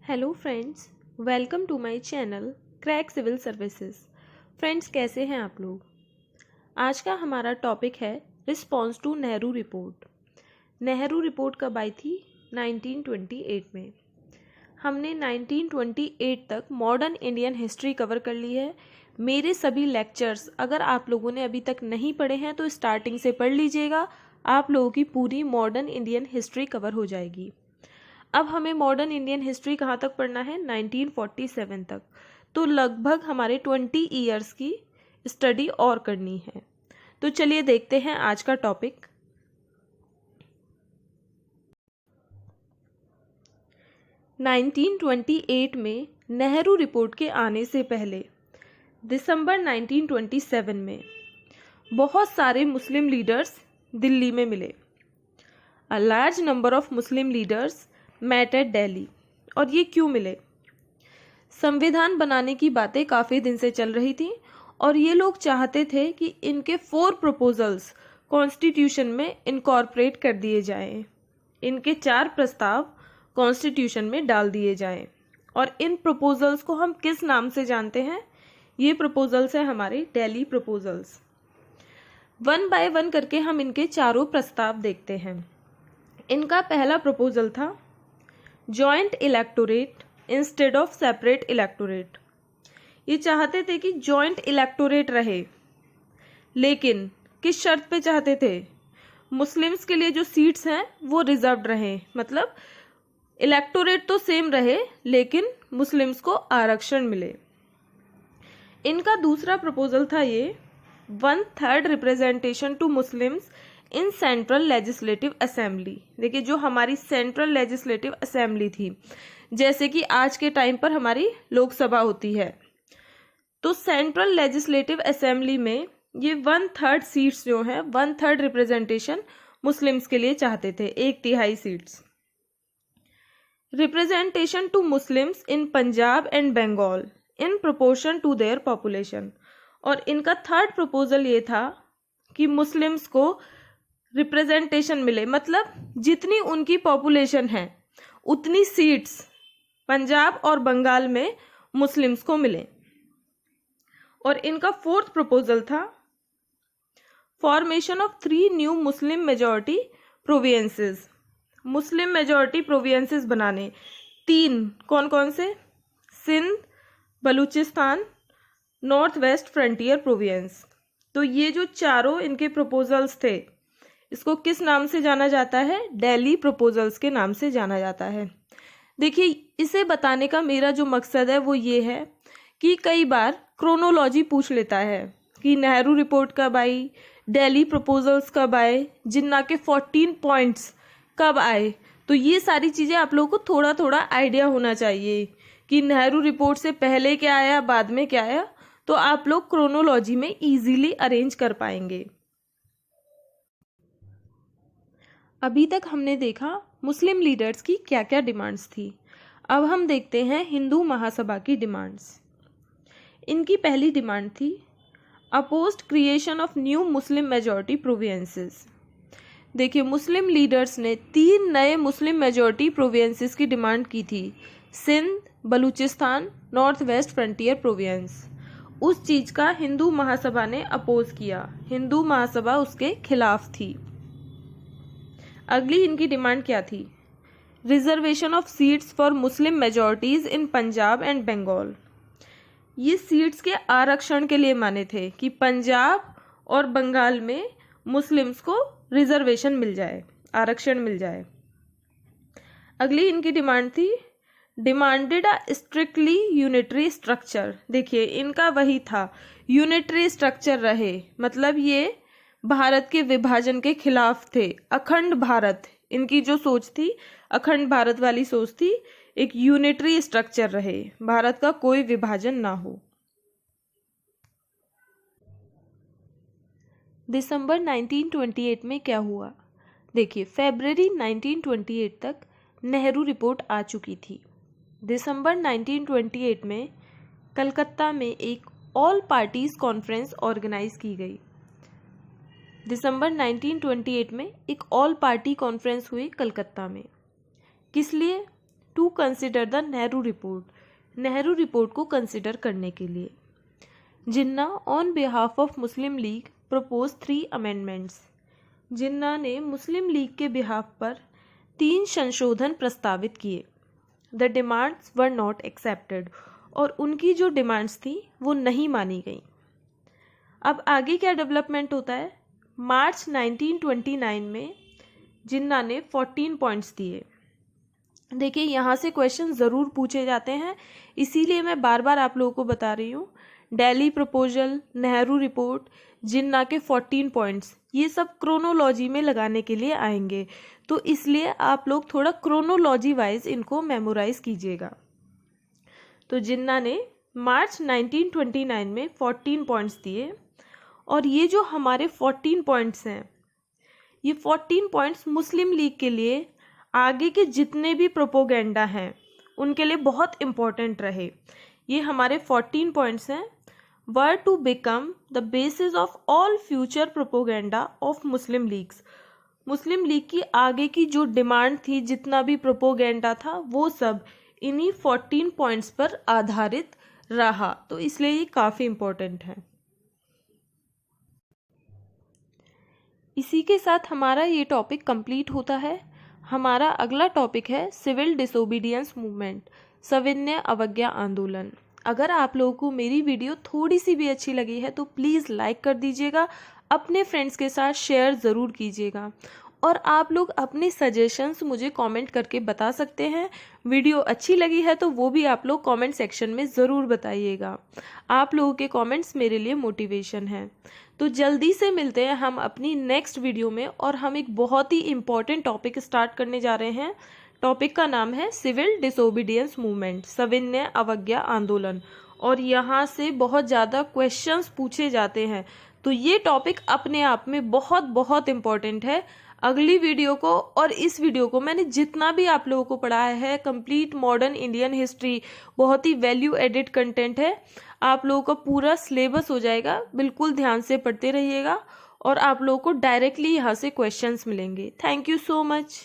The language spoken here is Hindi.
Hello friends, welcome to my channel crack civil services. Friends, कैसे हैं आप लोग। आज का हमारा टॉपिक है response to Nehru report. Nehru report कब आई थी? 1928 में। हमने 1928 तक मॉडर्न इंडियन हिस्ट्री कवर कर ली है। मेरे सभी लेक्चर्स अगर आप लोगों ने अभी तक नहीं पढ़े हैं तो स्टार्टिंग से पढ़ लीजिएगा, आप लोगों की पूरी मॉडर्न इंडियन हिस्ट्री कवर हो जाएगी। अब हमें मॉडर्न इंडियन हिस्ट्री कहाँ तक पढ़ना है? 1947 तक। तो लगभग हमारे 20 ईयर्स की स्टडी और करनी है। तो चलिए देखते हैं आज का टॉपिक। (1928) में नेहरू रिपोर्ट के आने से पहले दिसंबर 1927 में बहुत सारे मुस्लिम लीडर्स दिल्ली में मिले। A large number of Muslim leaders met at Delhi. और ये क्यों मिले? संविधान बनाने की बातें काफ़ी दिन से चल रही थी और ये लोग चाहते थे कि इनके 4 प्रपोजल्स कॉन्स्टिट्यूशन में इनकॉर्पोरेट कर दिए जाएं। इनके 4 प्रस्ताव कॉन्स्टिट्यूशन में डाल दिए जाएं। और इन प्रपोजल्स को हम किस नाम से जानते हैं? ये प्रपोजल्स हैं हमारे Delhi proposals. One by one करके हम इनके चारों प्रस्ताव देखते हैं। इनका पहला प्रपोजल था joint electorate instead of separate electorate. ये चाहते थे कि जॉइंट इलेक्टोरेट रहे, लेकिन किस शर्त पे चाहते थे? मुस्लिम्स के लिए जो सीट्स हैं वो रिजर्व्ड रहें, मतलब इलेक्टोरेट तो सेम रहे लेकिन मुस्लिम्स को आरक्षण मिले। इनका दूसरा प्रपोजल था ये 1/3 representation to Muslims in central legislative assembly. देखिए, जो हमारी सेंट्रल लेजिस्लेटिव असेंबली थी, जैसे कि आज के टाइम पर हमारी लोकसभा होती है, तो सेंट्रल लेजिस्लेटिव असेंबली में ये 1/3 सीट्स जो है 1/3 रिप्रेजेंटेशन मुस्लिम्स के लिए चाहते थे, 1/3 seats. Representation to Muslims in Punjab and Bengal in proportion to their population. और इनका थर्ड प्रपोजल ये था कि मुस्लिम्स को रिप्रेजेंटेशन मिले, मतलब जितनी उनकी पॉपुलेशन है उतनी सीट्स पंजाब और बंगाल में मुस्लिम्स को मिले। और इनका फोर्थ प्रपोजल था formation of 3 new Muslim majority provinces. Muslim majority provinces बनाने 3, कौन कौन से? Sindh, Balochistan, north west frontier province. तो ये जो चारों इनके प्रपोजल्स थे, इसको किस नाम से जाना जाता है? दिल्ली प्रपोजल्स के नाम से जाना जाता है। देखिए, इसे बताने का मेरा जो मकसद है वो ये है कि कई बार क्रोनोलॉजी पूछ लेता है कि नेहरू रिपोर्ट कब आई, दिल्ली प्रपोजल्स कब आए, जिन्ना के 14 पॉइंट्स कब आए। तो ये सारी चीज़ें आप लोगों को थोड़ा थोड़ा आइडिया होना चाहिए कि नेहरू रिपोर्ट से पहले क्या आया, बाद में क्या आया, तो आप लोग क्रोनोलॉजी में इजीली अरेंज कर पाएंगे। अभी तक हमने देखा मुस्लिम लीडर्स की क्या क्या डिमांड्स थी। अब हम देखते हैं हिंदू महासभा की डिमांड्स। इनकी पहली डिमांड थी opposed creation of new Muslim majority provinces. देखिए, मुस्लिम लीडर्स ने 3 नए मुस्लिम मेजॉरिटी प्रोविंसेस की डिमांड की थी, Sindh, Balochistan, north west frontier province. उस चीज़ का हिंदू महासभा ने अपोज किया, हिंदू महासभा उसके खिलाफ थी। अगली इनकी डिमांड क्या थी? Reservation of seats for Muslim majorities in Punjab and Bengal. ये सीट्स के आरक्षण के लिए माने थे कि पंजाब और बंगाल में मुस्लिम्स को रिजर्वेशन मिल जाए, आरक्षण मिल जाए। अगली इनकी डिमांड थी डिमांडेड अ स्ट्रिक्टली यूनिटरी स्ट्रक्चर। देखिए, इनका वही था, यूनिटरी स्ट्रक्चर रहे, मतलब ये भारत के विभाजन के खिलाफ थे। अखंड भारत, इनकी जो सोच थी, अखंड भारत वाली सोच थी, एक यूनिटरी स्ट्रक्चर रहे, भारत का कोई विभाजन ना हो। दिसंबर 1928 में क्या हुआ? देखिए, फरवरी 1928 तक नेहरू रिपोर्ट आ चुकी थी। दिसंबर 1928 में कलकत्ता में एक ऑल पार्टीज कॉन्फ्रेंस ऑर्गेनाइज की गई। दिसंबर 1928 में एक ऑल पार्टी कॉन्फ्रेंस हुई कलकत्ता में। किस लिए? To consider the Nehru report, Nehru report को कंसिडर करने के लिए। Jinnah on behalf of Muslim League propose 3 amendments, Jinnah ने मुस्लिम लीग के बिहाफ पर 3 संशोधन प्रस्तावित किए। The demands were not accepted, और उनकी जो डिमांड्स थी वो नहीं मानी गई। अब आगे क्या डेवलपमेंट होता है? मार्च 1929 में जिन्ना ने 14 पॉइंट्स दिए। देखिए यहाँ से क्वेश्चन ज़रूर पूछे जाते हैं, इसीलिए मैं बार बार आप लोगों को बता रही हूँ। दिल्ली प्रपोजल, नेहरू रिपोर्ट, जिन्ना के 14 पॉइंट्स, ये सब क्रोनोलॉजी में लगाने के लिए आएंगे, तो इसलिए आप लोग थोड़ा क्रोनोलॉजी वाइज इनको मेमोराइज कीजिएगा। तो जिन्ना ने मार्च 1929 में 14 पॉइंट्स दिए, और ये जो हमारे 14 पॉइंट्स हैं, ये 14 पॉइंट्स मुस्लिम लीग के लिए आगे के जितने भी प्रोपोगेंडा हैं उनके लिए बहुत इम्पोर्टेंट रहे। ये हमारे 14 पॉइंट्स हैं। Were to become the basis of all future propaganda of Muslim Leagues, Muslim League की आगे की जो डिमांड थी, जितना भी प्रोपोगेंडा था, वो सब इन्हीं 14 पॉइंट्स पर आधारित रहा, तो इसलिए ये काफ़ी इम्पोर्टेंट है। इसी के साथ हमारा ये टॉपिक कंप्लीट होता है। हमारा अगला टॉपिक है सिविल डिसोबीडियंस मूवमेंट, सविनय अवज्ञा आंदोलन। अगर आप लोगों को मेरी वीडियो थोड़ी सी भी अच्छी लगी है तो प्लीज़ लाइक कर दीजिएगा, अपने फ्रेंड्स के साथ शेयर ज़रूर कीजिएगा, और आप लोग अपने सजेशंस मुझे कमेंट करके बता सकते हैं। वीडियो अच्छी लगी है तो वो भी आप लोग कमेंट सेक्शन में ज़रूर बताइएगा। आप लोगों के कमेंट्स मेरे लिए मोटिवेशन है। तो जल्दी से मिलते हैं हम अपनी नेक्स्ट वीडियो में, और हम एक बहुत ही इम्पॉर्टेंट टॉपिक स्टार्ट करने जा रहे हैं। टॉपिक का नाम है सिविल डिसोबीडियंस मूवमेंट, सविनय अवज्ञा आंदोलन, और यहाँ से बहुत ज़्यादा क्वेश्चंस पूछे जाते हैं, तो ये टॉपिक अपने आप में बहुत बहुत इम्पॉर्टेंट है। अगली वीडियो को और इस वीडियो को मैंने जितना भी आप लोगों को पढ़ाया है, कंप्लीट मॉडर्न इंडियन हिस्ट्री, बहुत ही वैल्यू एडिड कंटेंट है, आप लोगों का पूरा सिलेबस हो जाएगा। बिल्कुल ध्यान से पढ़ते रहिएगा, और आप लोगों को डायरेक्टली यहाँ से क्वेश्चंस मिलेंगे। Thank you so much.